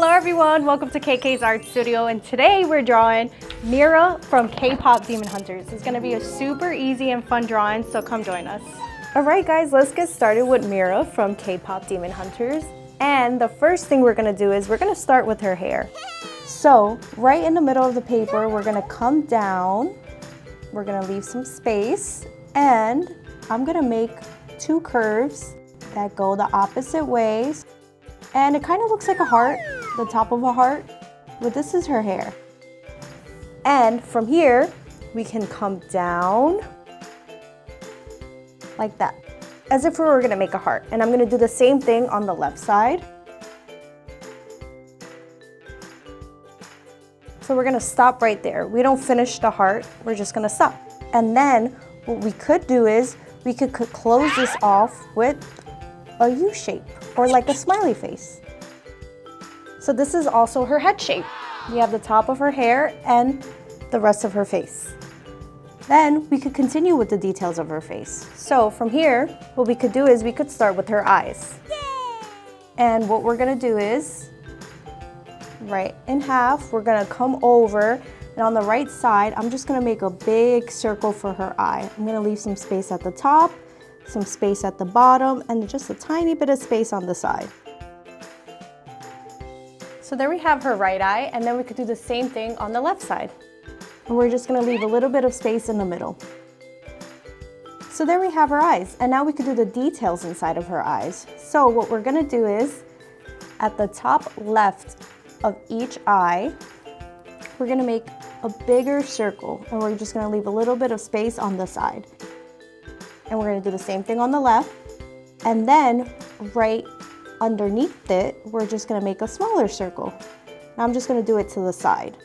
Hello everyone, welcome to KK's Art Studio, and today we're drawing Mira from K-Pop Demon Hunters. It's gonna be a super easy and fun drawing, so come join us. Alright guys, let's get started with Mira from K-Pop Demon Hunters. And the first thing we're gonna do is we're gonna start with her hair. So right in the middle of the paper, we're gonna come down, we're gonna leave some space, and I'm gonna make two curves that go the opposite ways. And it kind of looks like a heart, the top of a heart, but this is her hair. And from here, we can come down like that, as if we were gonna make a heart. And I'm gonna do the same thing on the left side. So we're gonna stop right there. We don't finish the heart, we're just gonna stop. And then what we could do is we could close this off with a U shape or like a smiley face. So this is also her head shape. We have the top of her hair and the rest of her face. Then we could continue with the details of her face. So from here, what we could do is we could start with her eyes. Yay! And what we're gonna do is, right in half, we're gonna come over, and on the right side, I'm just gonna make a big circle for her eye. I'm gonna leave some space at the top, some space at the bottom, and just a tiny bit of space on the side. So there we have her right eye, and then we could do the same thing on the left side. And we're just gonna leave a little bit of space in the middle. So there we have her eyes, and now we could do the details inside of her eyes. So what we're gonna do is, at the top left of each eye, we're gonna make a bigger circle, and we're just gonna leave a little bit of space on the side. And we're gonna do the same thing on the left. And then right underneath it, we're just gonna make a smaller circle. Now I'm just gonna do it to the side,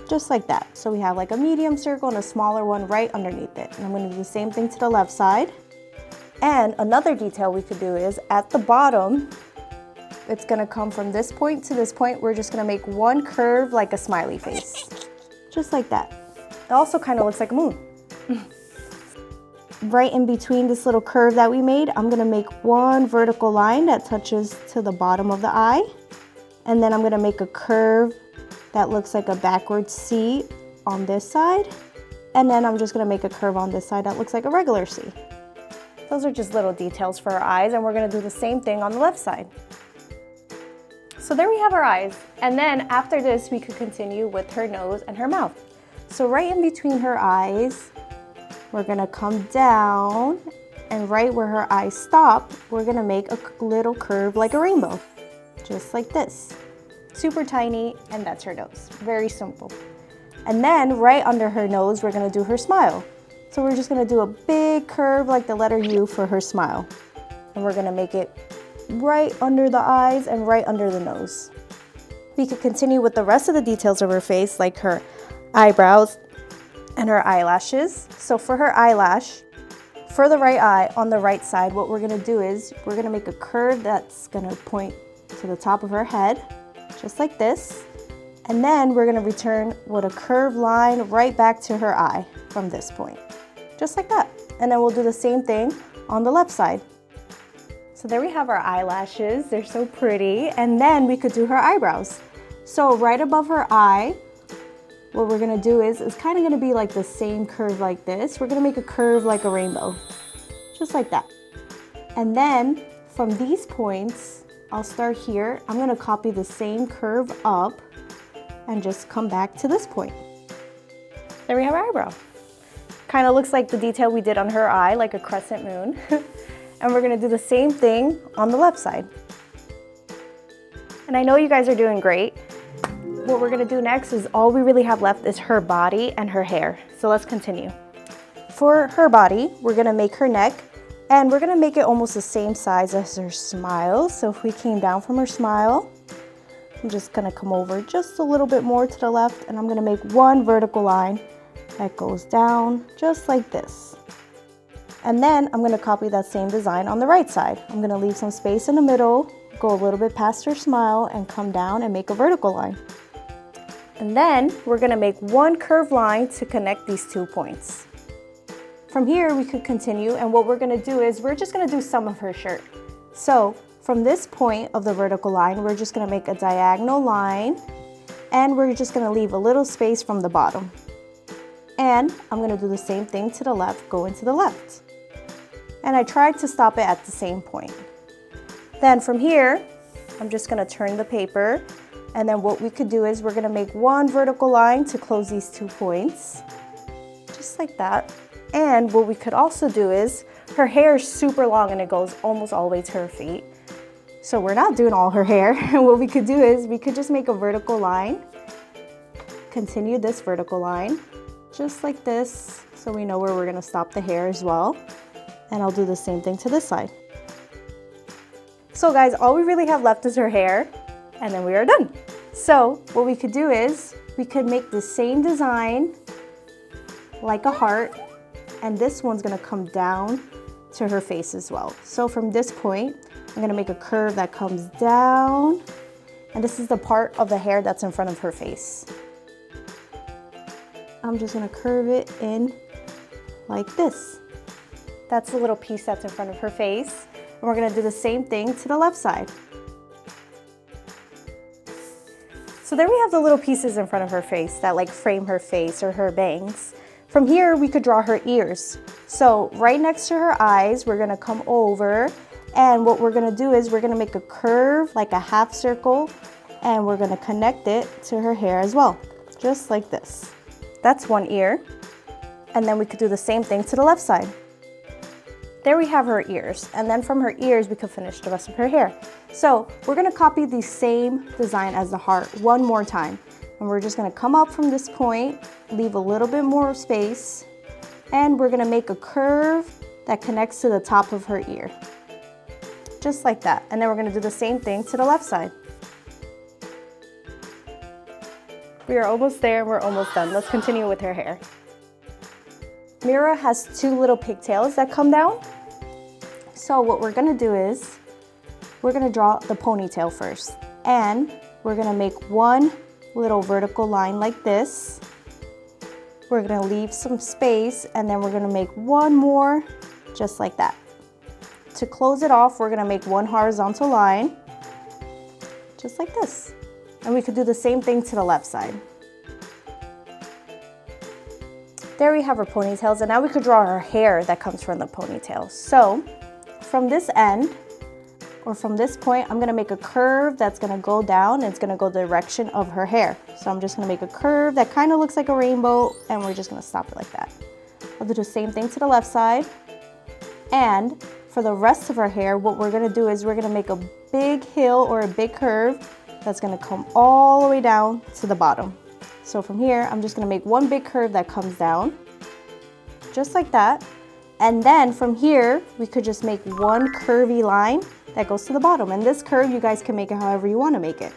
just like that. So we have like a medium circle and a smaller one right underneath it. And I'm gonna do the same thing to the left side. And another detail we could do is at the bottom, it's gonna come from this point to this point. We're just gonna make one curve like a smiley face, just like that. It also kind of looks like a moon. Right in between this little curve that we made, I'm gonna make one vertical line that touches to the bottom of the eye. And then I'm gonna make a curve that looks like a backwards C on this side. And then I'm just gonna make a curve on this side that looks like a regular C. Those are just little details for our eyes, and we're gonna do the same thing on the left side. So there we have our eyes. And then after this, we could continue with her nose and her mouth. So right in between her eyes, we're gonna come down, and right where her eyes stop, we're gonna make a little curve like a rainbow, just like this. Super tiny, and that's her nose. Very simple. And then right under her nose, we're gonna do her smile. So we're just gonna do a big curve like the letter U for her smile. And we're gonna make it right under the eyes and right under the nose. We could continue with the rest of the details of her face, like her eyebrows and her eyelashes. So for her eyelash, for the right eye on the right side, what we're gonna do is we're gonna make a curve that's gonna point to the top of her head, just like this. And then we're gonna return with a curved line right back to her eye from this point, just like that. And then we'll do the same thing on the left side. So there we have our eyelashes, they're so pretty. And then we could do her eyebrows. So right above her eye, what we're gonna do is, it's kind of gonna be like the same curve like this. We're gonna make a curve like a rainbow, just like that. And then from these points, I'll start here. I'm gonna copy the same curve up and just come back to this point. There we have our eyebrow. Kind of looks like the detail we did on her eye, like a crescent moon. And we're gonna do the same thing on the left side. And I know you guys are doing great. What we're gonna do next is all we really have left is her body and her hair. So let's continue. For her body, we're gonna make her neck, and we're gonna make it almost the same size as her smile. So if we came down from her smile, I'm just gonna come over just a little bit more to the left, and I'm gonna make one vertical line that goes down just like this. And then I'm gonna copy that same design on the right side. I'm gonna leave some space in the middle, go a little bit past her smile, and come down and make a vertical line. And then we're gonna make one curved line to connect these 2 points. From here, we could continue, and what we're gonna do is we're just gonna do some of her shirt. So from this point of the vertical line, we're just gonna make a diagonal line, and we're just gonna leave a little space from the bottom. And I'm gonna do the same thing to the left, go into the left. And I tried to stop it at the same point. Then from here, I'm just gonna turn the paper, and then what we could do is we're gonna make one vertical line to close these 2 points, just like that. And what we could also do is, her hair is super long and it goes almost all the way to her feet. So we're not doing all her hair. And what we could do is we could just make a vertical line, continue this vertical line, just like this, so we know where we're gonna stop the hair as well. And I'll do the same thing to this side. So guys, all we really have left is her hair, and then we are done. So what we could do is, we could make the same design like a heart, and this one's gonna come down to her face as well. So from this point, I'm gonna make a curve that comes down, and this is the part of the hair that's in front of her face. I'm just gonna curve it in like this. That's the little piece that's in front of her face. And we're gonna do the same thing to the left side. So there we have the little pieces in front of her face that like frame her face or her bangs. From here, we could draw her ears. So right next to her eyes, we're gonna come over, and what we're gonna do is we're gonna make a curve, like a half circle, and we're gonna connect it to her hair as well, just like this. That's one ear. And then we could do the same thing to the left side. There we have her ears, and then from her ears we could finish the rest of her hair. So we're gonna copy the same design as the heart one more time, and we're just gonna come up from this point, leave a little bit more space, and we're gonna make a curve that connects to the top of her ear, just like that. And then we're gonna do the same thing to the left side. We are almost there, we're almost done. Let's continue with her hair. Mira has 2 little pigtails that come down. So what we're gonna do is, we're gonna draw the ponytail first. And we're gonna make one little vertical line like this. We're gonna leave some space, and then we're gonna make one more, just like that. To close it off, we're gonna make one horizontal line, just like this. And we could do the same thing to the left side. There we have her ponytails, and now we could draw her hair that comes from the ponytail. So from this end, or from this point, I'm gonna make a curve that's gonna go down, and it's gonna go the direction of her hair. So I'm just gonna make a curve that kind of looks like a rainbow, and we're just gonna stop it like that. I'll do the same thing to the left side. And for the rest of her hair, what we're gonna do is we're gonna make a big hill or a big curve that's gonna come all the way down to the bottom. So from here, I'm just gonna make one big curve that comes down, just like that. And then from here, we could just make one curvy line that goes to the bottom. And this curve, you guys can make it however you wanna make it.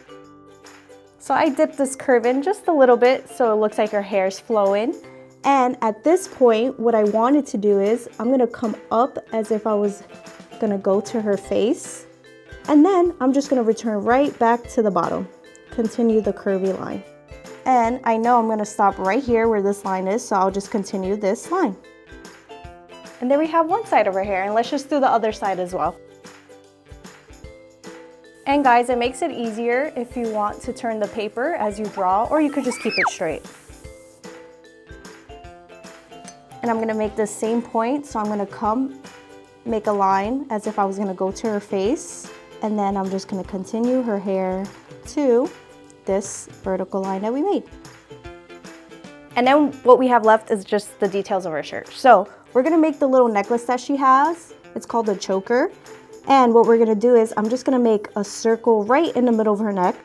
So I dipped this curve in just a little bit so it looks like her hair's flowing. And at this point, what I wanted to do is, I'm gonna come up as if I was gonna go to her face. And then I'm just gonna return right back to the bottom. Continue the curvy line. And I know I'm gonna stop right here where this line is, so I'll just continue this line. And there we have one side of her hair, and let's just do the other side as well. And guys, it makes it easier if you want to turn the paper as you draw, or you could just keep it straight. And I'm gonna make the same point, so I'm gonna come, make a line as if I was gonna go to her face, and then I'm just gonna continue her hair to this vertical line that we made. And then what we have left is just the details of her shirt. So we're gonna make the little necklace that she has. It's called a choker. And what we're gonna do is, I'm just gonna make a circle right in the middle of her neck.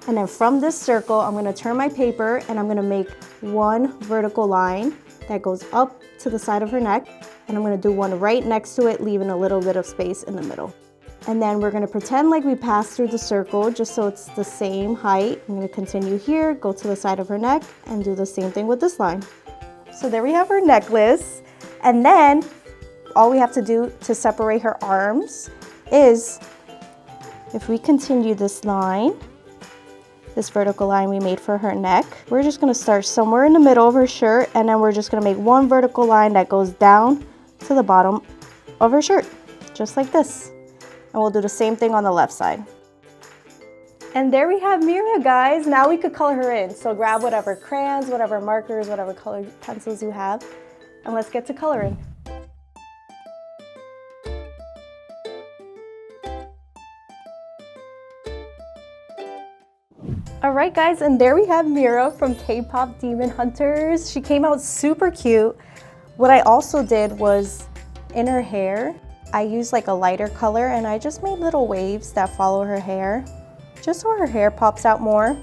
And then from this circle, I'm gonna turn my paper, and I'm gonna make one vertical line that goes up to the side of her neck. And I'm gonna do one right next to it, leaving a little bit of space in the middle. And then we're gonna pretend like we passed through the circle, just so it's the same height. I'm gonna continue here, go to the side of her neck, and do the same thing with this line. So there we have her necklace. And then all we have to do to separate her arms is, if we continue this line, this vertical line we made for her neck, we're just gonna start somewhere in the middle of her shirt, and then we're just gonna make one vertical line that goes down to the bottom of her shirt, just like this. And we'll do the same thing on the left side. And there we have Mira, guys. Now we could color her in. So grab whatever crayons, whatever markers, whatever colored pencils you have, and let's get to coloring. All right, guys, and there we have Mira from K-Pop Demon Hunters. She came out super cute. What I also did was, in her hair, I used like a lighter color and I just made little waves that follow her hair, just so her hair pops out more.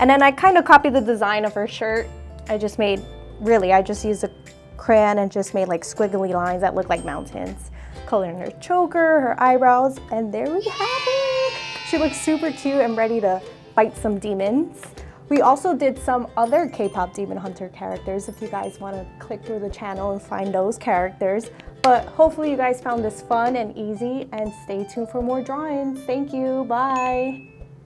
And then I kind of copied the design of her shirt. I just used a crayon and just made like squiggly lines that look like mountains. Coloring her choker, her eyebrows, and there we have it. She looks super cute and ready to fight some demons. We also did some other K-Pop Demon Hunter characters if you guys want to click through the channel and find those characters. But hopefully you guys found this fun and easy, and stay tuned for more drawings. Thank you, bye.